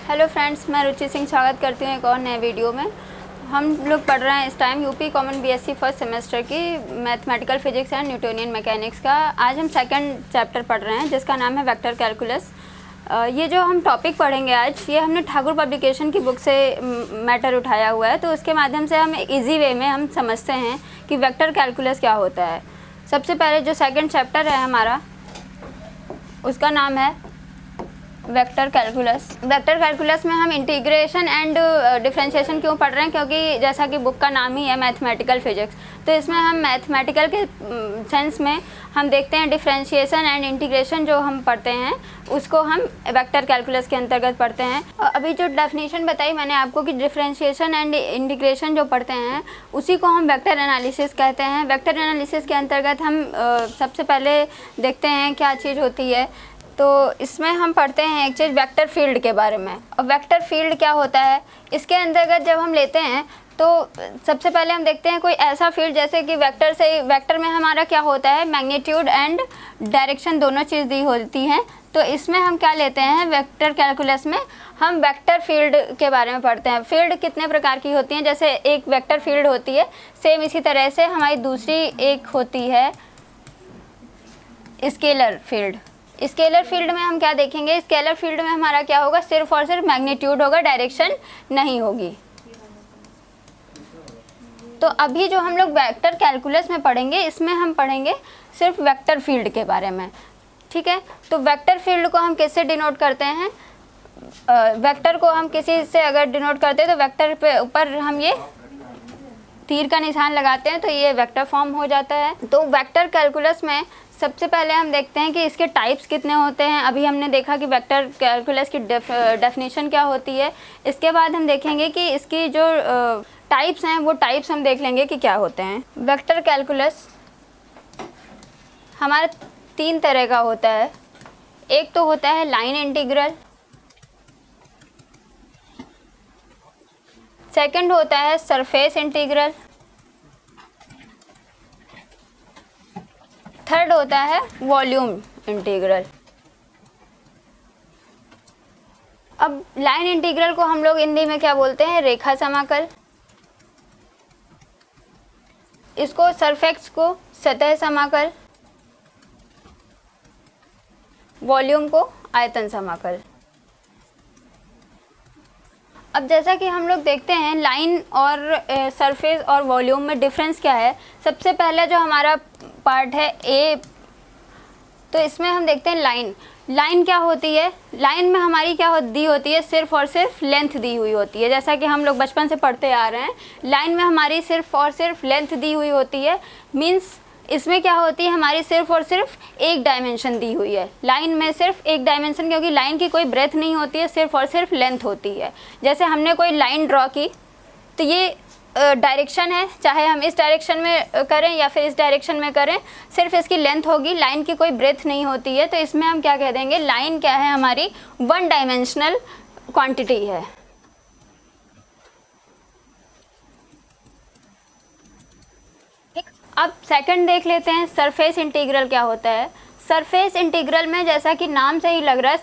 Hello friends, मैं रुचि सिंह स्वागत करती हूँ एक और नए वीडियो में। हम लोग पढ़ रहे हैं इस time UP common BSc first semester की mathematical physics and Newtonian mechanics का। आज हम सेकंड चैप्टर पढ़ रहे हैं जिसका नाम है वेक्टर कैलकुलस। ये जो हम टॉपिक पढ़ेंगे आज, ये हमने ठाकुर पब्लिकेशन की बुक से मैटर उठाया हुआ है, तो उसके माध्यम से हम इजी वे में हम समझते हैं कि वेक्टर कैलकुलस क्या होता है। सबसे पहले जो सेकंड चैप्टर है हमारा, उसका नाम है वेक्टर कैलकुलस। वेक्टर कैलकुलस में हम इंटीग्रेशन एंड डिफरेंशिएशन क्यों पढ़ रहे हैं, क्योंकि जैसा कि बुक का नाम ही है मैथमेटिकल फिजिक्स, तो इसमें हम मैथमेटिकल के सेंस में हम देखते हैं डिफरेंशिएशन एंड इंटीग्रेशन जो हम पढ़ते हैं उसको हम वेक्टर कैलकुलस के अंतर्गत पढ़ते हैं। अभी जो डेफिनेशन बताई मैंने आपको कि डिफरेंशिएशन एंड इंटीग्रेशन जो पढ़ते हैं उसी को हम वेक्टर एनालिसिस कहते हैं। वेक्टर एनालिसिस के अंतर्गत हम सबसे पहले देखते हैं क्या चीज़ होती है, तो इसमें हम पढ़ते हैं एक चीज़ वेक्टर फील्ड के बारे में। और वेक्टर फील्ड क्या होता है, इसके अंतर्गत जब हम लेते हैं तो सबसे पहले हम देखते हैं कोई ऐसा फील्ड, जैसे कि वेक्टर में हमारा क्या होता है, मैग्नीट्यूड एंड डायरेक्शन दोनों चीज़ दी होती हैं। तो इसमें हम क्या लेते हैं, वेक्टर कैलकुलस में हम वेक्टर फील्ड के बारे में पढ़ते हैं। फील्ड कितने प्रकार की होती हैं, जैसे एक वेक्टर फील्ड होती है, सेम इसी तरह से हमारी दूसरी एक होती है स्केलर फील्ड। स्केलर फील्ड में हम क्या देखेंगे, स्केलर फील्ड में हमारा क्या होगा, सिर्फ और सिर्फ मैग्नीट्यूड होगा, डायरेक्शन नहीं होगी। तो अभी जो हम लोग वेक्टर कैलकुलस में पढ़ेंगे, इसमें हम पढ़ेंगे सिर्फ वेक्टर फील्ड के बारे में, ठीक है। तो वेक्टर फील्ड को हम किससे डिनोट करते हैं, वेक्टर को हम किसी से अगर डिनोट करते हैं तो वेक्टर पे ऊपर हम ये तीर का निशान लगाते हैं तो ये वेक्टर फॉर्म हो जाता है। तो वेक्टर कैलकुलस में सबसे पहले हम देखते हैं कि इसके टाइप्स कितने होते हैं। अभी हमने देखा कि वेक्टर कैलकुलस की डेफिनेशन क्या होती है। इसके बाद हम देखेंगे कि इसकी जो टाइप्स हैं वो टाइप्स हम देख लेंगे कि क्या होते हैं। वेक्टर कैलकुलस हमारा तीन तरह का होता है। एक तो होता है लाइन इंटीग्रल, सेकंड होता है सरफेस इंटीग्रल, थर्ड होता है वॉल्यूम इंटीग्रल। अब लाइन इंटीग्रल को हम लोग हिंदी में क्या बोलते हैं, रेखा समाकल। इसको सरफेस को सतह समाकल, वॉल्यूम को आयतन समाकल। अब जैसा कि हम लोग देखते हैं लाइन और सरफेस और वॉल्यूम में डिफरेंस क्या है। सबसे पहले जो हमारा पार्ट है ए, तो इसमें हम देखते हैं लाइन। लाइन क्या होती है, लाइन में हमारी क्या दी होती है, सिर्फ और सिर्फ लेंथ दी हुई होती है। जैसा कि हम लोग बचपन से पढ़ते आ रहे हैं, लाइन में हमारी सिर्फ और सिर्फ लेंथ दी हुई होती है। मीन्स इसमें क्या होती है, हमारी सिर्फ और सिर्फ एक डायमेंशन दी हुई है। लाइन में सिर्फ एक डायमेंशन, क्योंकि लाइन की कोई ब्रेथ नहीं होती है, सिर्फ और सिर्फ लेंथ होती है। जैसे हमने कोई लाइन ड्रॉ की तो ये डायरेक्शन है, चाहे हम इस डायरेक्शन में करें या फिर इस डायरेक्शन में करें, सिर्फ इसकी लेंथ होगी, लाइन की कोई ब्रेथ नहीं होती है। तो इसमें हम क्या कह देंगे, लाइन क्या है, हमारी वन डायमेंशनल क्वांटिटी है। अब सेकंड देख लेते हैं सरफेस इंटीग्रल क्या होता है। सरफेस इंटीग्रल में जैसा कि नाम से ही लग रहा है,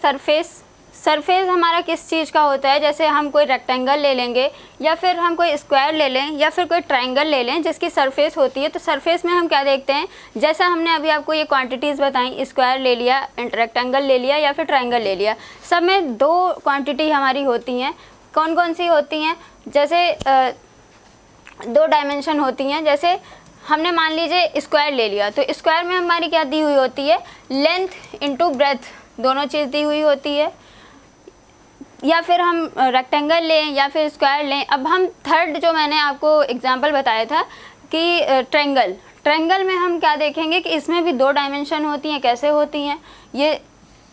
सरफेस हमारा किस चीज़ का होता है, जैसे हम कोई रेक्टेंगल ले लेंगे या फिर हम कोई स्क्वायर ले लें या फिर कोई ट्रायंगल ले लें जिसकी सरफेस होती है। तो सरफेस में हम क्या देखते हैं, जैसा हमने अभी आपको ये क्वांटिटीज़ बताई, स्क्वायर ले लिया, रेक्टेंगल ले लिया या फिर ट्रायंगल ले लिया, सब में दो क्वांटिटी हमारी होती हैं। कौन कौन सी होती हैं, जैसे दो डायमेंशन होती हैं। जैसे हमने मान लीजिए स्क्वायर ले लिया, तो स्क्वायर में हमारी क्या दी हुई होती है, लेंथ इंटू ब्रेथ, दोनों चीज़ दी हुई होती है। या फिर हम रेक्टेंगल लें या फिर स्क्वायर लें। अब हम थर्ड जो मैंने आपको एग्जांपल बताया था कि ट्रायंगल में हम क्या देखेंगे कि इसमें भी दो डायमेंशन होती हैं। कैसे होती हैं, ये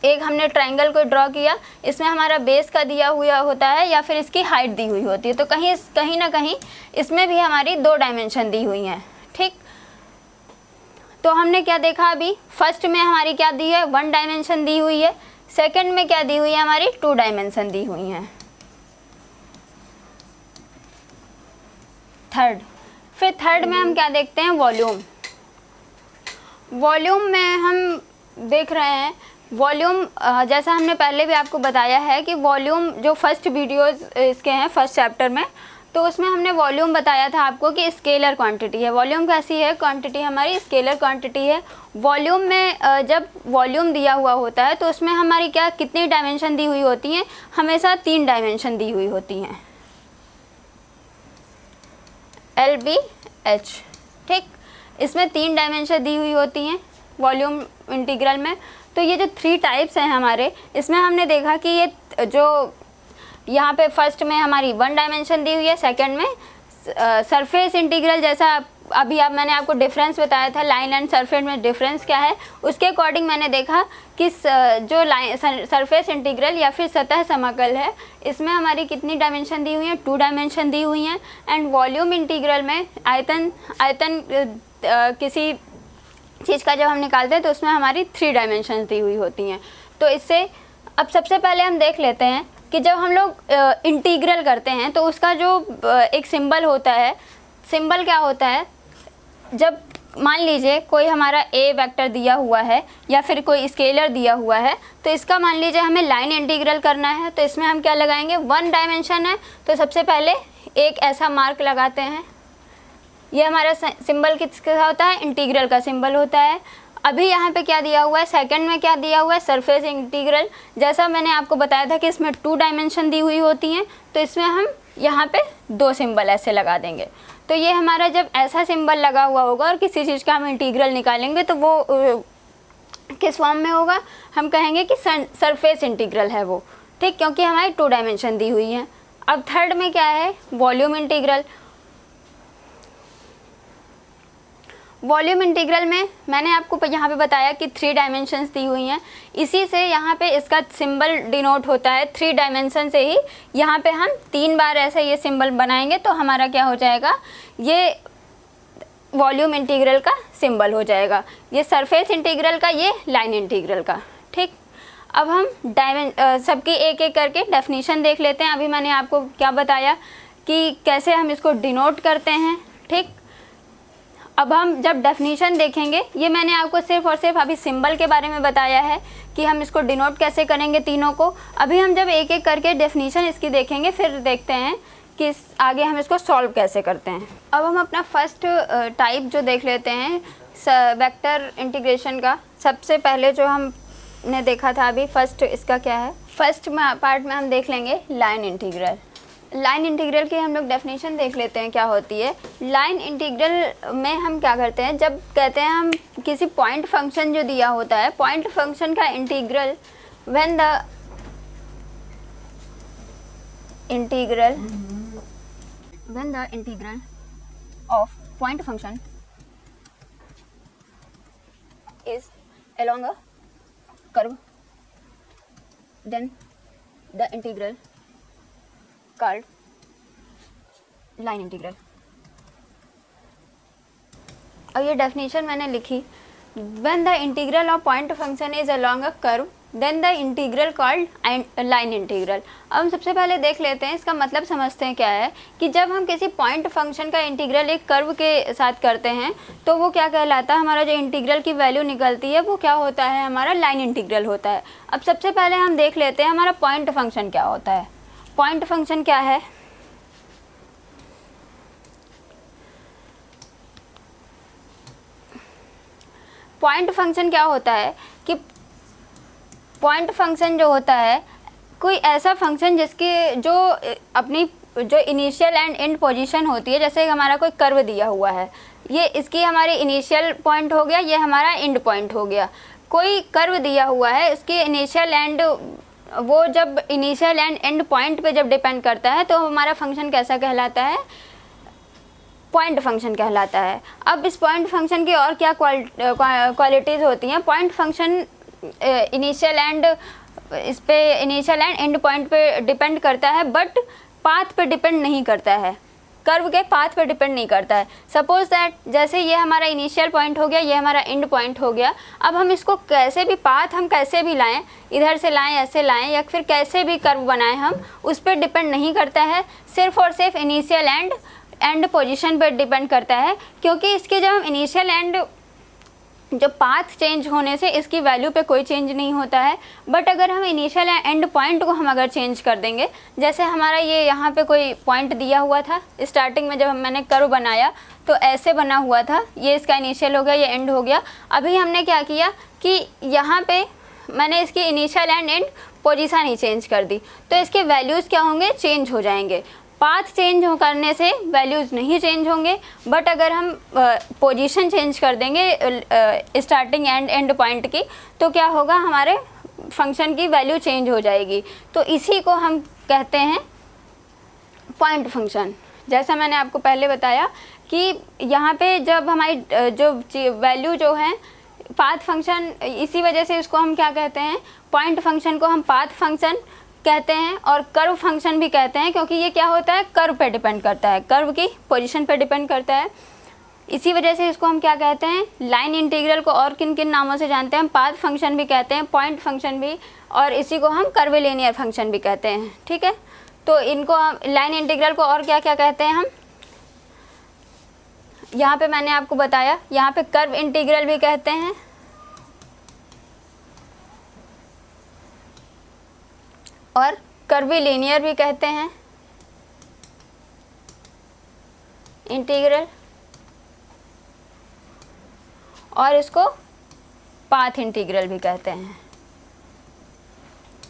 एक हमने ट्रायंगल को ड्रॉ किया, इसमें हमारा बेस का दिया हुआ होता है या फिर इसकी हाइट दी हुई होती है। तो कहीं ना कहीं इसमें भी हमारी दो डायमेंशन दी हुई हैं, ठीक। तो हमने क्या देखा, अभी फर्स्ट में हमारी क्या दी है, वन डायमेंशन दी हुई है। सेकंड में क्या दी हुई है, हमारी टू डायमेंशन दी हुई हैं। थर्ड में हम क्या देखते हैं, वॉल्यूम। वॉल्यूम में हम देख रहे हैं वॉल्यूम जैसा हमने पहले भी आपको बताया है कि वॉल्यूम जो फर्स्ट वीडियोस इसके हैं फर्स्ट चैप्टर में, तो उसमें हमने वॉल्यूम बताया था आपको कि स्केलर क्वांटिटी है। वॉल्यूम कैसी है? क्वांटिटी हमारी स्केलर क्वांटिटी है। वॉल्यूम में जब वॉल्यूम दिया हुआ होता है तो उसमें हमारी क्या कितनी डायमेंशन दी हुई होती हैं? हमेशा 3 डायमेंशन दी हुई होती हैं, LBH, ठीक। इसमें 3 डायमेंशन दी हुई होती हैं वॉल्यूम इंटीग्रल में। तो ये जो 3 टाइप्स हैं हमारे, इसमें हमने देखा कि ये जो यहाँ पे फर्स्ट में हमारी 1 डायमेंशन दी हुई है, सेकंड में सरफेस इंटीग्रल, जैसा अभी मैंने आपको डिफरेंस बताया था लाइन एंड सरफेस में डिफरेंस क्या है, उसके अकॉर्डिंग मैंने देखा कि जो लाइन सरफेस इंटीग्रल या फिर सतह समाकल है, इसमें हमारी कितनी डायमेंशन दी हुई हैं? 2 डायमेंशन दी हुई हैं। एंड वॉल्यूम इंटीग्रल में आयतन किसी चीज़ का जब हम निकालते हैं तो उसमें हमारी 3 डायमेंशन दी हुई होती हैं। तो इससे अब सबसे पहले हम देख लेते हैं कि जब हम लोग इंटीग्रल करते हैं तो उसका जो एक सिंबल होता है, सिंबल क्या होता है? जब मान लीजिए कोई हमारा ए वेक्टर दिया हुआ है या फिर कोई स्केलर दिया हुआ है, तो इसका मान लीजिए हमें लाइन इंटीग्रल करना है, तो इसमें हम क्या लगाएंगे? 1 डायमेंशन है तो सबसे पहले एक ऐसा मार्क लगाते हैं। ये हमारा सिंबल किसका होता है? इंटीग्रल का सिंबल होता है। अभी यहाँ पे क्या दिया हुआ है? सेकंड में क्या दिया हुआ है? Surface integral. जैसा मैंने आपको बताया था कि इसमें 2 डायमेंशन दी हुई होती हैं, तो इसमें हम यहाँ पे 2 सिंबल ऐसे लगा देंगे। तो ये हमारा जब ऐसा सिंबल लगा हुआ होगा और किसी चीज़ का हम इंटीग्रल निकालेंगे तो वो किस फॉर्म में होगा? हम कहेंगे कि सरफेस इंटीग्रल है वो, ठीक, क्योंकि हमारी 2 डायमेंशन दी हुई हैं। अब थर्ड में क्या है? Volume integral. वॉल्यूम इंटीग्रल में मैंने आपको यहाँ पे बताया कि 3 डायमेंशंस दी हुई हैं, इसी से यहाँ पे इसका सिंबल डिनोट होता है 3 डायमेंशन से ही। यहाँ पे हम 3 बार ऐसे ये सिंबल बनाएंगे तो हमारा क्या हो जाएगा? ये वॉल्यूम इंटीग्रल का सिंबल हो जाएगा, ये सरफेस इंटीग्रल का, ये लाइन इंटीग्रल का, ठीक। अब हम सबकी एक एक करके डेफिनीशन देख लेते हैं। अभी मैंने आपको क्या बताया कि कैसे हम इसको डिनोट करते हैं, ठीक। अब हम जब डेफिनीशन देखेंगे, ये मैंने आपको सिर्फ और सिर्फ अभी सिंबल के बारे में बताया है कि हम इसको डिनोट कैसे करेंगे तीनों को। अभी हम जब एक एक करके डेफिनीशन इसकी देखेंगे फिर देखते हैं कि आगे हम इसको सॉल्व कैसे करते हैं। अब हम अपना फर्स्ट टाइप जो देख लेते हैं वेक्टर इंटीग्रेशन का। सबसे पहले जो हमने देखा था अभी फर्स्ट, इसका क्या है? फर्स्ट पार्ट में हम देख लेंगे लाइन इंटीग्रल। लाइन इंटीग्रल की हम लोग डेफिनेशन देख लेते हैं क्या होती है। लाइन इंटीग्रल में हम क्या करते हैं, जब कहते हैं हम किसी पॉइंट फंक्शन जो दिया होता है, पॉइंट फंक्शन का integral when the integral of point function is along a curve, then the integral called line integral. और ये डेफिनेशन मैंने लिखी, when the integral of point function is along a curve then the integral called line integral. अब हम सबसे पहले देख लेते हैं, इसका मतलब समझते हैं क्या है कि जब हम किसी पॉइंट फंक्शन का इंटीग्रल एक कर्व के साथ करते हैं तो वो क्या कहलाता है? हमारा जो इंटीग्रल की वैल्यू निकलती है वो क्या होता है? हमारा लाइन इंटीग्रल होता है। अब सबसे पहले हम देख लेते हैं हमारा पॉइंट फंक्शन क्या होता है। पॉइंट फंक्शन क्या है? पॉइंट फंक्शन क्या होता है कि पॉइंट फंक्शन जो होता है कोई ऐसा फंक्शन जिसके जो अपनी जो इनिशियल एंड एंड पोजीशन होती है, जैसे हमारा कोई कर्व दिया हुआ है, ये इसकी हमारी इनिशियल पॉइंट हो गया, ये हमारा एंड पॉइंट हो गया। कोई कर्व दिया हुआ है, उसकी इनिशियल एंड वो जब इनिशियल एंड एंड पॉइंट पे जब डिपेंड करता है तो हमारा फंक्शन कैसा कहलाता है? पॉइंट फंक्शन कहलाता है। अब इस पॉइंट फंक्शन की और क्या क्वालिटीज़ होती हैं? पॉइंट फंक्शन इनिशियल एंड इस पे इनिशियल एंड एंड पॉइंट पे डिपेंड करता है, बट पाथ पे डिपेंड नहीं करता है, कर्व के पाथ पे डिपेंड नहीं करता है। सपोज दैट जैसे ये हमारा इनिशियल पॉइंट हो गया, ये हमारा एंड पॉइंट हो गया। अब हम इसको कैसे भी पाथ हम कैसे भी लाएं, इधर से लाएं, ऐसे लाएं, या फिर कैसे भी कर्व बनाएं, हम उस पर डिपेंड नहीं करता है, सिर्फ और सिर्फ इनिशियल एंड पोजीशन पर डिपेंड करता है। क्योंकि इसके जब हम इनिशियल एंड जो पाथ चेंज होने से इसकी वैल्यू पे कोई चेंज नहीं होता है। बट अगर हम इनिशियल या एंड पॉइंट को हम अगर चेंज कर देंगे, जैसे हमारा ये यहाँ पे कोई पॉइंट दिया हुआ था स्टार्टिंग में, जब मैंने कर्व बनाया तो ऐसे बना हुआ था, ये इसका इनिशियल हो गया, ये एंड हो गया। अभी हमने क्या किया कि यहाँ पे मैंने इसकी initial and and position he change कर दी, तो इसके वैल्यूज़ क्या होंगे, चेंज हो जाएंगे। पाथ चेंज हो करने से वैल्यूज़ नहीं चेंज होंगे, बट अगर हम पोजीशन चेंज कर देंगे स्टार्टिंग एंड एंड पॉइंट की, तो क्या होगा, हमारे फंक्शन की वैल्यू चेंज हो जाएगी। तो इसी को हम कहते हैं पॉइंट फंक्शन। जैसा मैंने आपको पहले बताया कि यहाँ पे जब हमारी जो वैल्यू जो है पाथ फंक्शन, इसी वजह से इसको हम क्या कहते हैं, पॉइंट फंक्शन को हम पाथ फंक्शन कहते हैं और कर्व फंक्शन भी कहते हैं, क्योंकि ये क्या होता है, कर्व पे डिपेंड करता है, कर्व की पोजीशन पे डिपेंड करता है। इसी वजह से इसको हम क्या कहते हैं, लाइन इंटीग्रल को और किन किन नामों से जानते हैं, पाथ फंक्शन भी कहते हैं, पॉइंट फंक्शन भी, और इसी को हम कर्विलिनियर फंक्शन भी कहते हैं। ठीक है, तो इनको लाइन इंटीग्रल को और क्या क्या कहते हैं हम, यहाँ पे मैंने आपको बताया, यहाँ पे कर्व इंटीग्रल भी कहते हैं और कर्विलिनियर भी कहते हैं इंटीग्रल, और इसको पाथ इंटीग्रल भी कहते हैं।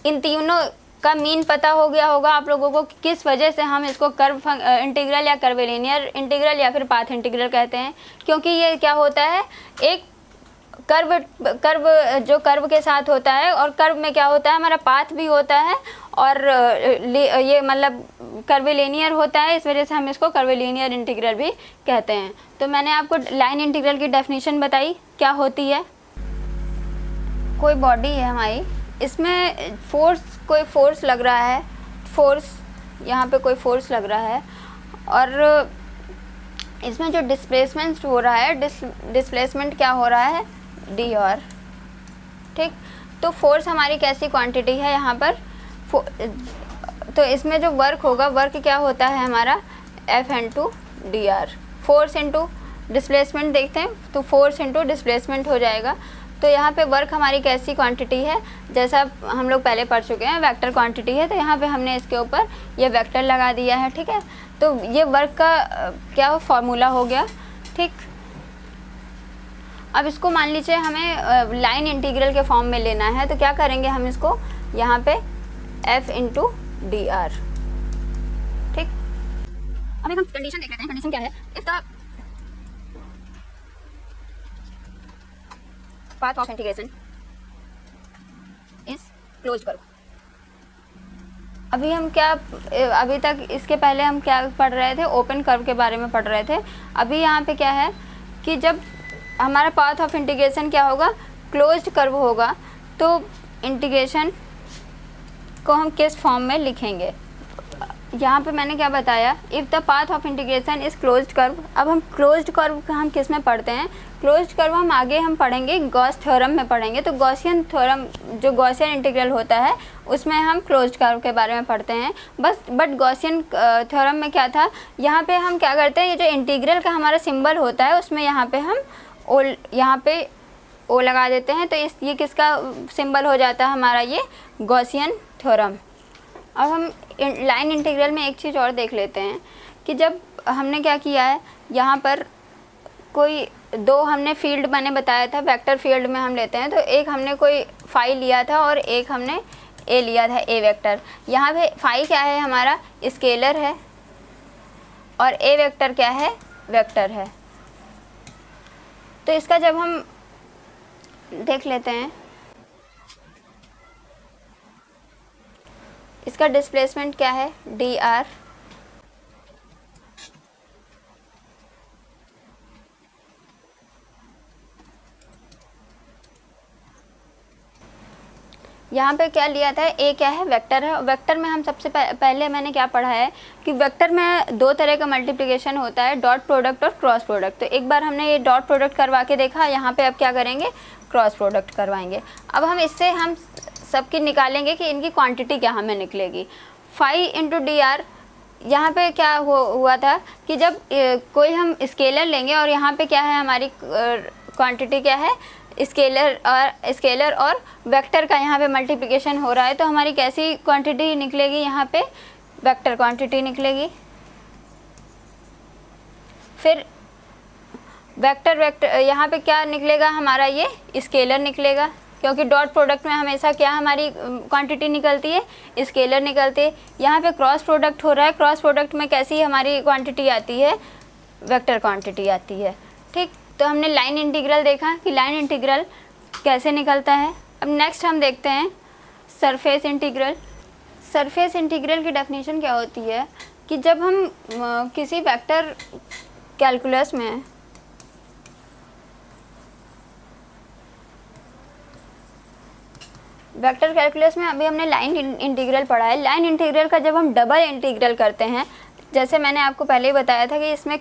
इन तीनों का मीन पता हो गया होगा आप लोगों को कि किस वजह से हम इसको कर्व इंटीग्रल या कर्विलिनियर इंटीग्रल या फिर पाथ इंटीग्रल कहते हैं, क्योंकि ये क्या होता है, एक कर्व जो कर्व के साथ होता है, और कर्व में क्या होता है, हमारा पाथ भी होता है और ये मतलब कर्विलिनियर होता है, इस वजह से हम इसको कर्विलिनियर इंटीग्रल भी कहते हैं। तो मैंने आपको लाइन इंटीग्रल की डेफिनेशन बताई क्या होती है। कोई बॉडी है हमारी, इसमें कोई फोर्स लग रहा है, यहाँ पे कोई फोर्स लग रहा है, और इसमें जो डिस्प्लेसमेंट हो रहा है, डिस्प्लेसमेंट क्या हो रहा है, डी आर। ठीक, तो फोर्स हमारी कैसी क्वांटिटी है यहाँ पर, तो इसमें जो वर्क होगा, वर्क क्या होता है हमारा, F into D R. Force into displacement देखते हैं, तो फोर्स इंटू डिस्प्लेसमेंट हो जाएगा। तो यहाँ पे वर्क हमारी कैसी क्वांटिटी है, जैसा हम लोग पहले पढ़ चुके हैं, वेक्टर क्वांटिटी है, तो यहाँ पे हमने इसके ऊपर ये वेक्टर लगा दिया है। ठीक है, तो ये वर्क का क्या फॉर्मूला हो गया। ठीक, अब इसको मान लीजिए हमें लाइन इंटीग्रल के फॉर्म में लेना है, तो क्या करेंगे हम इसको, यहाँ पे एफ इंटू डी आर। ठीक, अब एक हम कंडीशन देख लेते हैं। कंडीशन क्या है, if the path of integration is closed curve. अभी तक इसके पहले हम क्या पढ़ रहे थे, ओपन कर्व के बारे में पढ़ रहे थे। अभी यहाँ पे क्या है कि जब हमारा पाथ ऑफ इंटीग्रेशन क्या होगा, क्लोज्ड कर्व होगा, तो इंटीग्रेशन को हम किस फॉर्म में लिखेंगे। यहाँ पे मैंने क्या बताया, if the path of integration is closed curve. अब हम क्लोज्ड कर्व का हम किस में पढ़ते हैं, क्लोज्ड कर्व हम आगे हम गॉस थ्योरम में पढ़ेंगे। तो गॉसियन थ्योरम, जो गॉसियन इंटीग्रल होता है, उसमें हम क्लोज्ड कर्व के बारे में पढ़ते हैं बट गॉसियन थ्योरम में क्या था, यहाँ पे हम क्या करते हैं, ये जो इंटीग्रल का हमारा सिंबल होता है, उसमें यहाँ पे हम यहाँ पे ओ लगा देते हैं, तो ये किसका सिंबल हो जाता है हमारा, ये गॉसियन थ्योरम। अब हम लाइन इंटीग्रल में एक चीज़ और देख लेते हैं कि जब हमने क्या किया है, यहाँ पर कोई दो हमने फील्ड मैंने बताया था, वेक्टर फील्ड में हम लेते हैं, तो एक हमने कोई फाई लिया था और एक हमने ए लिया था, ए वेक्टर। यहाँ पे फाई क्या है हमारा, स्केलर है, और ए वेक्टर क्या है, वेक्टर है। तो इसका जब हम देख लेते हैं, इसका डिस्प्लेसमेंट क्या है, डी आर। यहाँ पे क्या लिया था, ए क्या है, वेक्टर है। वेक्टर में हम सबसे पहले मैंने क्या पढ़ा है कि वेक्टर में दो तरह का मल्टीप्लिकेशन होता है, डॉट प्रोडक्ट और क्रॉस प्रोडक्ट। तो एक बार हमने ये डॉट प्रोडक्ट करवा के देखा, यहाँ पे अब क्या करेंगे, क्रॉस प्रोडक्ट करवाएंगे। अब हम इससे हम सबकी निकालेंगे कि इनकी क्वांटिटी क्या हमें निकलेगी। फाई इंटू डी आर, यहाँ पे क्या हुआ था कि जब कोई हम स्केलर लेंगे और यहाँ पे क्या है हमारी क्वांटिटी क्या है, स्केलर और वेक्टर का यहाँ पे मल्टीप्लिकेशन हो रहा है, तो हमारी कैसी क्वांटिटी निकलेगी, यहाँ पे वेक्टर क्वांटिटी निकलेगी। फिर वेक्टर यहाँ पे क्या निकलेगा हमारा, ये स्केलर निकलेगा, क्योंकि डॉट प्रोडक्ट में हमेशा क्या हमारी क्वांटिटी निकलती है, स्केलर निकलती है। यहाँ पे क्रॉस प्रोडक्ट हो रहा है, क्रॉस प्रोडक्ट में कैसी हमारी क्वांटिटी आती है, वेक्टर क्वांटिटी आती है। ठीक, तो हमने लाइन इंटीग्रल देखा कि लाइन इंटीग्रल कैसे निकलता है। अब नेक्स्ट हम देखते हैं सरफेस इंटीग्रल। सरफेस इंटीग्रल की डेफिनेशन क्या होती है कि जब हम किसी वेक्टर कैलकुलस में अभी हमने लाइन इंटीग्रल पढ़ा है। लाइन इंटीग्रल का जब हम डबल इंटीग्रल करते हैं, जैसे मैंने आपको पहले ही बताया था कि इसमें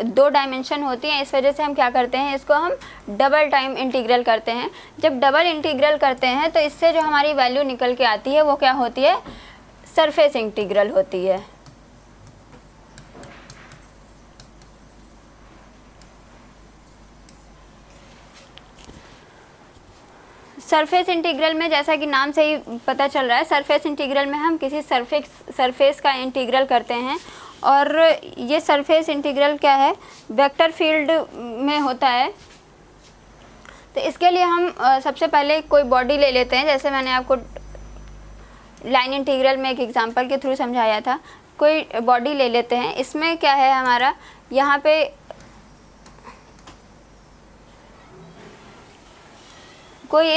2 डायमेंशन होती हैं, इस वजह से हम क्या करते हैं, इसको हम डबल टाइम इंटीग्रल करते हैं। जब डबल इंटीग्रल करते हैं तो इससे जो हमारी वैल्यू निकल के आती है वो क्या होती है, सरफेस इंटीग्रल होती है। सरफेस इंटीग्रल में जैसा कि नाम से ही पता चल रहा है, सरफेस इंटीग्रल में हम किसी सरफेस का इंटीग्रल करते हैं, और ये सरफेस इंटीग्रल क्या है, वेक्टर फील्ड में होता है। तो इसके लिए हम सबसे पहले कोई बॉडी ले लेते हैं, जैसे मैंने आपको लाइन इंटीग्रल में एक एग्जांपल के थ्रू समझाया था। कोई बॉडी ले लेते हैं, इसमें क्या है हमारा, यहाँ पे कोई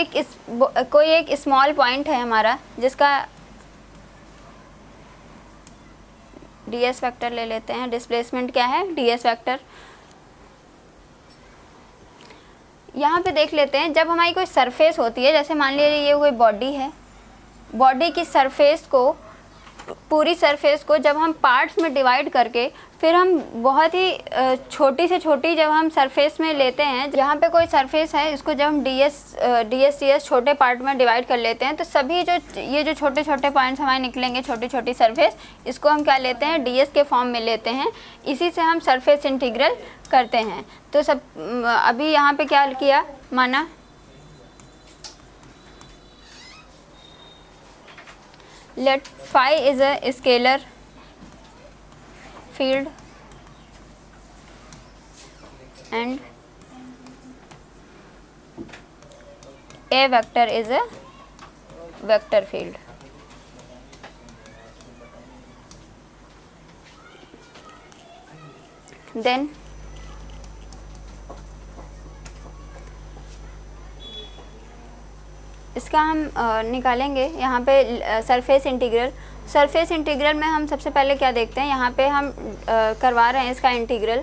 एक स्मॉल पॉइंट है हमारा, जिसका ds वेक्टर ले लेते हैं। डिस्प्लेसमेंट क्या है, ds वेक्टर। यहाँ पे देख लेते हैं, जब हमारी कोई सरफेस होती है, जैसे मान लीजिए ये कोई बॉडी है, बॉडी की सरफेस को, पूरी सरफेस को जब हम पार्ट्स में डिवाइड करके फिर हम बहुत ही छोटी से छोटी जब हम सरफेस में लेते हैं, यहाँ पे कोई सरफेस है, इसको जब हम ds छोटे पार्ट में डिवाइड कर लेते हैं, तो सभी ये जो छोटे छोटे पॉइंट्स हमारे निकलेंगे, छोटी छोटी सरफेस, इसको हम क्या लेते हैं, ds के फॉर्म में लेते हैं। इसी से हम सरफेस इंटीग्रल करते हैं। तो सब अभी यहाँ पे क्या किया, माना let phi is a scalar field and a vector is a vector field. Then इसका हम निकालेंगे यहाँ पे सरफेस इंटीग्रल। सरफेस इंटीग्रल में हम सबसे पहले क्या देखते हैं, यहाँ पे हम करवा रहे हैं इसका इंटीग्रल।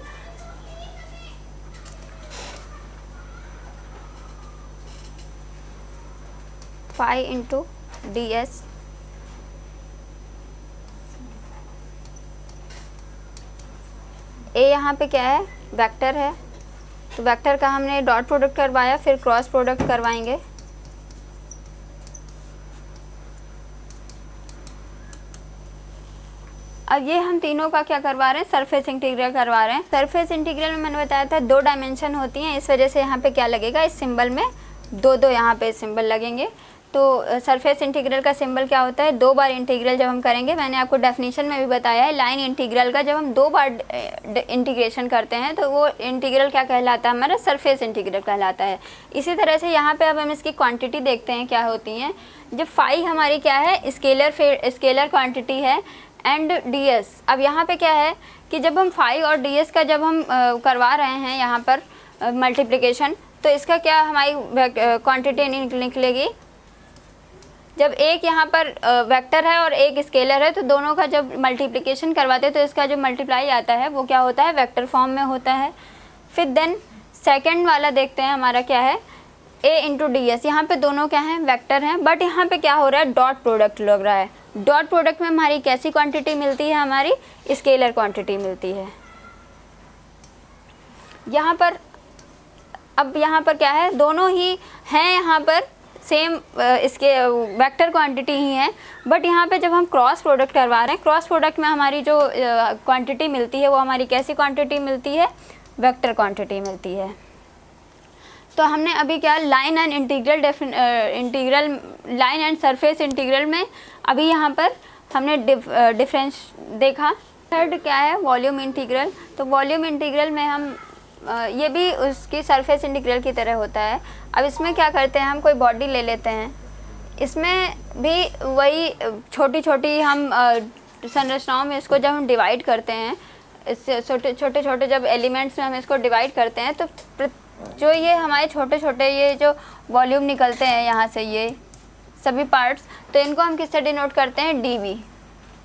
फाई इंटू ds ए, यहाँ पे क्या है, वेक्टर है, तो वेक्टर का हमने डॉट प्रोडक्ट करवाया, फिर क्रॉस प्रोडक्ट करवाएंगे। अब ये हम तीनों का क्या करवा रहे हैं, सरफेस इंटीग्रल करवा रहे हैं। सरफेस इंटीग्रल में मैंने बताया था 2 डायमेंशन होती हैं, इस वजह से यहाँ पे क्या लगेगा, इस सिंबल में 2 यहाँ पे सिंबल लगेंगे। तो सरफेस इंटीग्रल का सिंबल क्या होता है, 2 बार इंटीग्रल जब हम करेंगे, मैंने आपको डेफिनेशन में भी बताया है, लाइन इंटीग्रल का जब हम 2 बार इंटीग्रेशन करते हैं तो वो इंटीग्रल क्या कहलाता है, हमारा सरफेस इंटीग्रल कहलाता है। इसी तरह से यहाँ पे अब हम इसकी क्वांटिटी देखते हैं क्या होती हैं। जब फाई हमारी क्या है, स्केलर क्वांटिटी है, एंड ds। अब यहाँ पे क्या है कि जब हम फाई और ds का जब हम करवा रहे हैं यहाँ पर मल्टीप्लिकेशन, तो इसका क्या हमारी क्वांटिटी निकलेगी। जब एक यहाँ पर वेक्टर है और एक स्केलर है, तो दोनों का जब मल्टीप्लिकेशन करवाते हैं तो इसका जो मल्टीप्लाई आता है वो क्या होता है, वेक्टर फॉर्म में होता है। फिर देन सेकंड वाला देखते हैं, हमारा क्या है, a इंटू ds। यहाँ पे दोनों क्या हैं, वेक्टर हैं, बट यहाँ पे क्या हो रहा है, डॉट प्रोडक्ट लग रहा है। डॉट प्रोडक्ट में हमारी कैसी क्वांटिटी मिलती है, हमारी स्केलर क्वांटिटी मिलती है। यहाँ पर अब यहाँ पर क्या है, दोनों ही हैं, यहाँ पर सेम इसके वेक्टर क्वांटिटी ही है, बट यहाँ पे जब हम क्रॉस प्रोडक्ट करवा रहे हैं, क्रॉस प्रोडक्ट में हमारी जो क्वांटिटी मिलती है वो हमारी कैसी क्वांटिटी मिलती है, वेक्टर क्वांटिटी मिलती है। तो हमने अभी क्या line and integral line and surface integral में अभी यहाँ पर हमने डिफरेंस देखा। थर्ड क्या है, वॉल्यूम इंटीग्रल। तो वॉल्यूम इंटीग्रल में हम ये भी उसकी सरफेस इंटीग्रल की तरह होता है। अब इसमें क्या करते हैं, हम कोई बॉडी ले लेते हैं, इसमें भी वही छोटी छोटी हम संरचनाओं में इसको जब हम डिवाइड करते हैं, इससे छोटे छोटे जब एलिमेंट्स में हम इसको डिवाइड करते हैं, तो जो ये हमारे छोटे छोटे ये जो वॉल्यूम निकलते हैं यहाँ से, ये सभी पार्ट्स, तो इनको हम किससे डिनोट करते हैं, dv।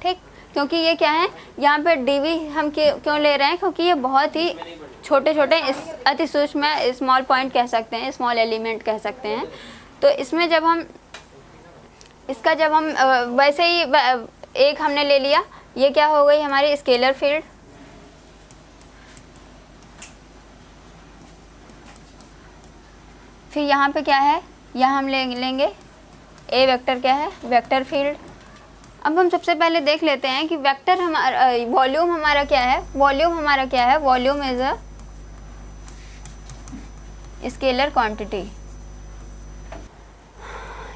ठीक, क्योंकि ये क्या है, यहाँ पे dv हम क्यों ले रहे हैं, क्योंकि ये बहुत ही छोटे छोटे अति सूक्ष्म स्मॉल पॉइंट कह सकते हैं, स्मॉल एलिमेंट कह सकते हैं। तो इसमें जब हम इसका जब हम वैसे ही एक हमने ले लिया, ये क्या हो गई हमारी स्केलर फील्ड। फिर यहाँ पे क्या है, यहाँ हम लेंगे ए वेक्टर, क्या है, वेक्टर फील्ड। अब हम सबसे पहले देख लेते हैं कि वेक्टर हमारा वॉल्यूम हमारा क्या है। वॉल्यूम हमारा क्या है, volume is a scalar quantity.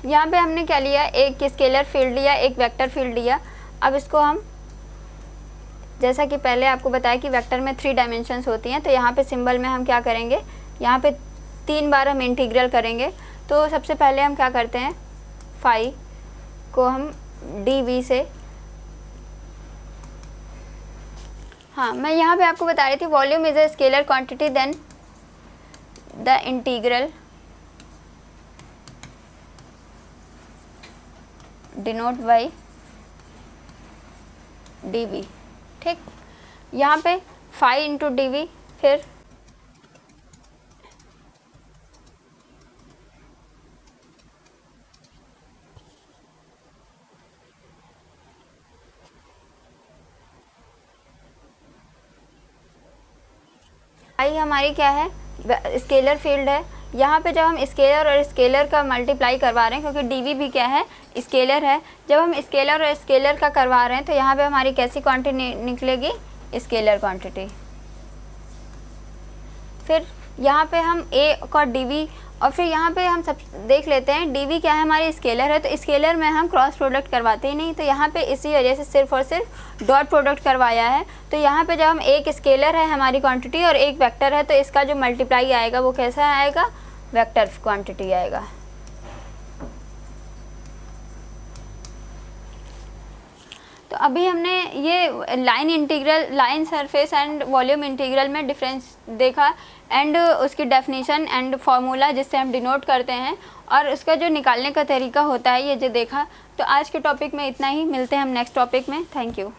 यहाँ पे हमने क्या लिया, एक स्केलर फील्ड लिया, एक वेक्टर फील्ड लिया। अब इसको हम, जैसा कि पहले आपको बताया कि वेक्टर में 3 डायमेंशंस होती हैं, तो यहाँ पे सिंबल में हम क्या करेंगे, यहाँ पे 3 बार हम इंटीग्रल करेंगे। तो सबसे पहले हम क्या करते हैं, फाई को हम dv से, हाँ मैं यहाँ पे आपको बता रही थी, volume is a scalar quantity, then the integral denote by dv। ठीक, यहाँ पे फाई इंटू dv, फिर आई हमारी क्या है, स्केलर फील्ड है। यहाँ पे जब हम स्केलर और स्केलर का मल्टीप्लाई करवा रहे हैं, क्योंकि dv भी क्या है, स्केलर है, जब हम स्केलर और स्केलर का करवा रहे हैं, तो यहाँ पे हमारी कैसी क्वांटिटी निकलेगी, स्केलर क्वांटिटी। फिर यहाँ पे हम a और dv, और फिर यहाँ पे हम सब देख लेते हैं dv क्या है, हमारी स्केलर है, तो स्केलर में हम क्रॉस प्रोडक्ट करवाते ही नहीं, तो यहाँ पे इसी वजह से सिर्फ और सिर्फ डॉट प्रोडक्ट करवाया है। तो यहाँ पे जब हम एक स्केलर है हमारी क्वांटिटी और एक वेक्टर है, तो इसका जो मल्टीप्लाई आएगा वो कैसा आएगा, वेक्टर क्वांटिटी आएगा। तो अभी हमने ये line integral, line surface and volume integral में डिफरेंस देखा, एंड उसकी डेफिनेशन एंड फार्मूला जिससे हम डिनोट करते हैं, और उसका जो निकालने का तरीका होता है ये जो देखा। तो आज के टॉपिक में इतना ही, मिलते हैं हम नेक्स्ट टॉपिक में। Thank you.